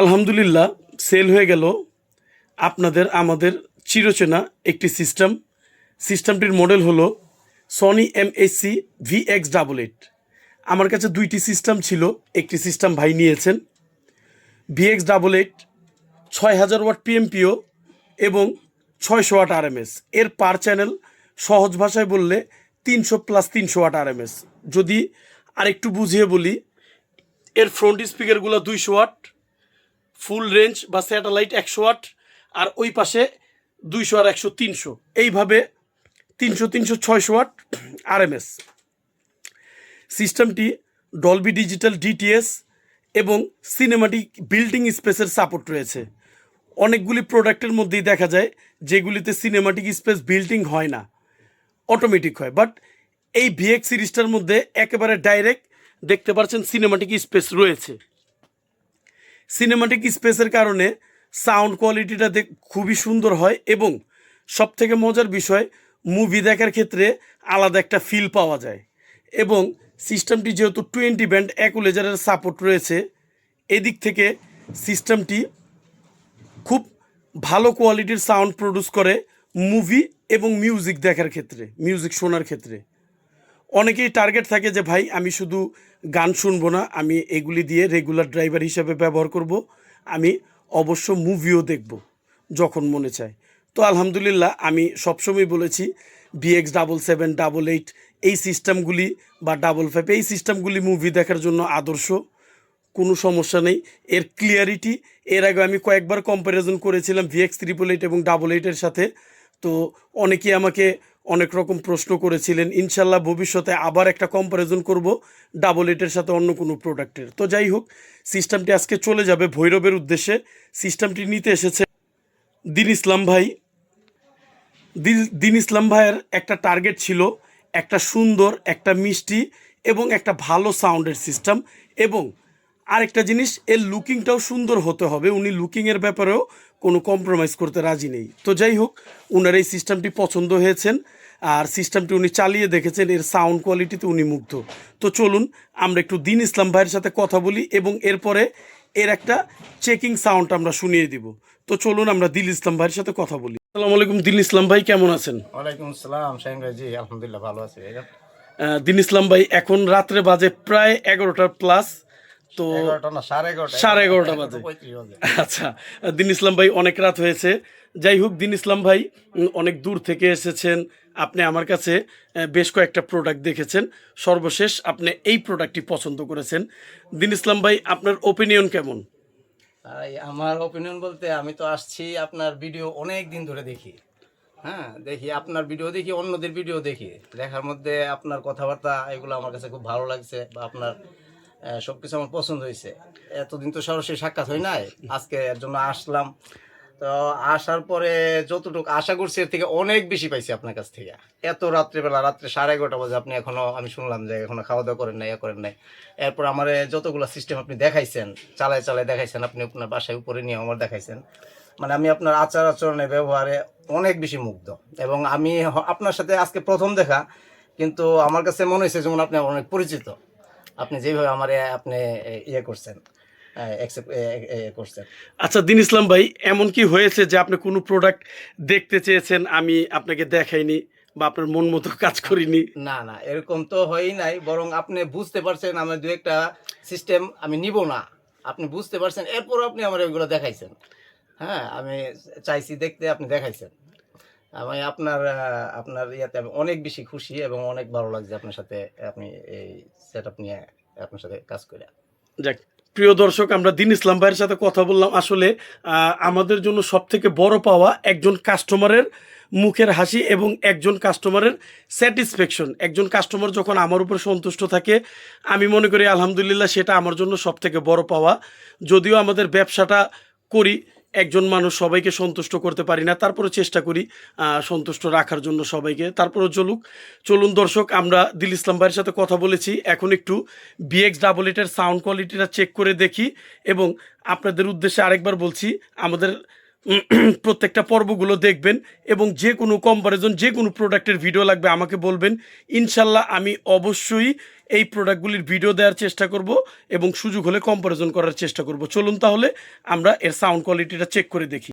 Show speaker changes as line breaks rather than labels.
আলহামদুলিল্লাহ সেল হয়ে গেল আমাদের চিরচেনা একটি সিস্টেমটির মডেল হলো সনি MSC VX88। আমার কাছে দুইটি সিস্টেম ছিল, একটি সিস্টেম ভাই নিয়েছেন VX88 6000 ওয়াট PMPO এবং 600 ওয়াট RMS। এর পার চ্যানেল সহজ ভাষায় বললে 300 + 300 ওয়াট RMS। যদি আরেকটু বুঝিয়ে বলি, এর ফ্রন্ট স্পিকারগুলো 200 ওয়াট, ফুল রেঞ্জ বা স্যাটেলাইট 100 ওয়াট, আর ওই পাশে 200 আর 100 300, এইভাবে 300 600 ওয়াট RMS। সিস্টেমটি ডলবি ডিজিটাল DTS এবং সিনেমাটিক বিল্ডিং স্পেসের সাপোর্ট রয়েছে। অনেকগুলি প্রোডাক্টের মধ্যেই দেখা যায় যেগুলিতে সিনেমাটিক স্পেস বিল্ডিং হয় না, অটোমেটিক হয়, বাট এই VX সিরিজটার মধ্যে একেবারে ডাইরেক্ট দেখতে পাচ্ছেন সিনেমাটিক স্পেস রয়েছে। সিনেমাটিক স্পেসের কারণে সাউন্ড কোয়ালিটিটা খুবই সুন্দর হয় এবং সবথেকে মজার বিষয়, মুভি দেখার ক্ষেত্রে আলাদা একটা ফিল পাওয়া যায়। এবং সিস্টেমটি যেহেতু 20 ব্যান্ড অ্যাকুলেজারের সাপোর্ট রয়েছে, এদিক থেকে সিস্টেমটি খুব ভালো কোয়ালিটির সাউন্ড প্রডিউস করে মুভি এবং মিউজিক দেখার ক্ষেত্রে, মিউজিক শোনার ক্ষেত্রে। অনেকেই টার্গেট থাকে যে ভাই আমি শুধু গান শুনবো না, আমি এগুলি দিয়ে রেগুলার ড্রাইভার হিসাবে ব্যবহার করব, আমি অবশ্য মুভিও দেখব যখন মনে চায়। তো আলহামদুলিল্লাহ আমি সবসময় বলেছি VX77 88 এই সিস্টেমগুলি বা 55 এই সিস্টেমগুলি মুভি দেখার জন্য আদর্শ, কোনো সমস্যা নেই। এর ক্লিয়ারিটি, এর আগে আমি কয়েকবার কম্প্যারিজন করেছিলাম VX888 এবং 88-এর সাথে। তো অনেকেই আমাকে অনেক রকম প্রশ্ন করেছিলেন, ইনশাল্লাহ ভবিষ্যতে আবার একটা কম্প্যারিজন করব 88-এর সাথে অন্য কোনো প্রোডাক্টের। তো যাই হোক, সিস্টেমটি আজকে চলে যাবে ভৈরবের উদ্দেশ্যে। সিস্টেমটি নিতে এসেছে দিন ইসলাম ভাই। দিন ইসলাম ভাইয়ের একটা টার্গেট ছিল একটা সুন্দর, একটা মিষ্টি এবং একটা ভালো সাউন্ডের সিস্টেম, এবং আরেকটা জিনিস, এর লুকিংটাও সুন্দর হতে হবে। উনি লুকিংয়ের ব্যাপারেও কোনো কম্প্রোমাইজ করতে রাজি নেই। তো যাই হোক, ওনার এই সিস্টেমটি পছন্দ হয়েছেন আর সিস্টেমটি উনি চালিয়ে দেখেছেন, এর সাউন্ড কোয়ালিটিতে উনি মুগ্ধ। তো চলুন আমরা একটু দিন ইসলাম ভাইয়ের সাথে কথা বলি এবং এরপরে এর একটা চেকিং সাউন্ড আমরা শুনিয়ে দিব। তো চলুন আমরা দিল ইসলাম ভাইয়ের সাথে কথা বলি। আসসালামু আলাইকুম দিল ইসলাম ভাই, কেমন আছেন?
ওয়ালাইকুম আসসালাম শাহিন ভাই। জি আলহামদুলিল্লাহ ভালো আছি।
দিন ইসলাম ভাই, এখন রাত্রে বাজে প্রায় 11টা প্লাস, তো
11টা না 11:30
11:30 বাজে।
35 বাজে।
আচ্ছা, দিন ইসলাম ভাই অনেক রাত হয়েছে। যাই হোক, দিন ইসলাম ভাই অনেক দূর থেকে এসেছেন, আপনি আমার কাছে বেশ কয়েকটা প্রোডাক্ট দেখেছেন, সর্বশেষ আপনি এই প্রোডাক্টটি পছন্দ করেছেন। দিন ইসলাম ভাই, আপনার ওপিনিয়ন কেমন?
আমার ওপিনিয়ন বলতে, আমি তো আসছি আপনার ভিডিও অনেক দিন ধরে দেখি। হ্যাঁ, দেখি আপনার ভিডিও, দেখি অন্যদের ভিডিও দেখি, দেখার মধ্যে আপনার কথাবার্তা এগুলো আমার কাছে খুব ভালো লাগছে, বা আপনার সবকিছু আমার পছন্দ হয়েছে। এতদিন তো সরাসরি সাক্ষাৎ হয় নাই, আজকে এর জন্য আসলাম। তো আসার পরে যতটুকু আশা করছি এর থেকে অনেক বেশি পাইছি আপনার কাছ থেকে। এত রাত্রেবেলা, রাত্রে 11:30 বাজে, আপনি এখনো, আমি শুনলাম যে এখনো খাওয়া দাওয়া করেন নাই, করেন নাই। এরপর আমার যতগুলো সিস্টেম আপনি দেখাইছেন, চালায় চালায় দেখাইছেন, আপনি আপনার বাসায় উপরে নিয়ে আমার দেখাইছেন। মানে আমি আপনার আচার আচরণে, ব্যবহারে অনেক বেশি মুগ্ধ। এবং আমি আপনার সাথে আজকে প্রথম দেখা, কিন্তু আমার কাছে মনে হয়েছে যেমন আপনি আমার অনেক পরিচিত। আপনি যেভাবে আমার আপনি ইয়ে করছেন, করছেন।
আচ্ছা দিন ইসলাম ভাই, এমন কি হয়েছে যে আপনি কোনো প্রোডাক্ট দেখতে চেয়েছেন, আমি আপনাকে দেখাইনি বা আপনার মন মতো কাজ করিনি?
না না, এরকম তো হয়ই নাই, বরং আপনি বুঝতে পারছেন আমার দু একটা সিস্টেম আমি নিব না, আপনি বুঝতে পারছেন, এরপর আপনি আমার ওইগুলো দেখাইছেন। হ্যাঁ, আমি চাইছি দেখতে, আপনি দেখাইছেন। আমি আপনার ইয়াতে আমি অনেক বেশি খুশি এবং অনেক ভালো লাগছে আপনার সাথে, আপনি এই সেট আপ নিয়ে আপনার সাথে কাজ করে।
যাক, প্রিয় দর্শক, আমরা দিন ইসলাম ভাইয়ের সাথে কথা বললাম। আসলে আমাদের জন্য সবথেকে বড় পাওয়া একজন কাস্টমারের মুখের হাসি এবং একজন কাস্টমারের স্যাটিসফ্যাকশন। একজন কাস্টমার যখন আমার উপর সন্তুষ্ট থাকে, আমি মনে করি আলহামদুলিল্লাহ সেটা আমার জন্য সবথেকে বড় পাওয়া। যদিও আমাদের ব্যবসাটা করি, একজন মানুষ সবাইকে সন্তুষ্ট করতে পারি না, তারপরে চেষ্টা করি সন্তুষ্ট রাখার জন্য সবাইকে। তারপরে চলুন দর্শক, আমরা দিল ইসলাম ভাইয়ের সাথে কথা বলেছি, এখন একটু VX88-এর সাউন্ড কোয়ালিটিটা চেক করে দেখি এবং আপনাদের উদ্দেশ্যে আরেকবার বলছি, আমাদের প্রত্যেকটা পর্বগুলো দেখবেন এবং যে কোনো কম্পারিজন যে কোনো প্রোডাক্টের ভিডিও লাগবে আমাকে বলবেন। ইনশাল্লাহ আমি অবশ্যই এই প্রোডাক্টগুলির ভিডিও দেওয়ার চেষ্টা করব এবং সুযোগ হলে কম্পারিজন করার চেষ্টা করব। চলুন তাহলে আমরা এর সাউন্ড কোয়ালিটিটা চেক করে দেখি।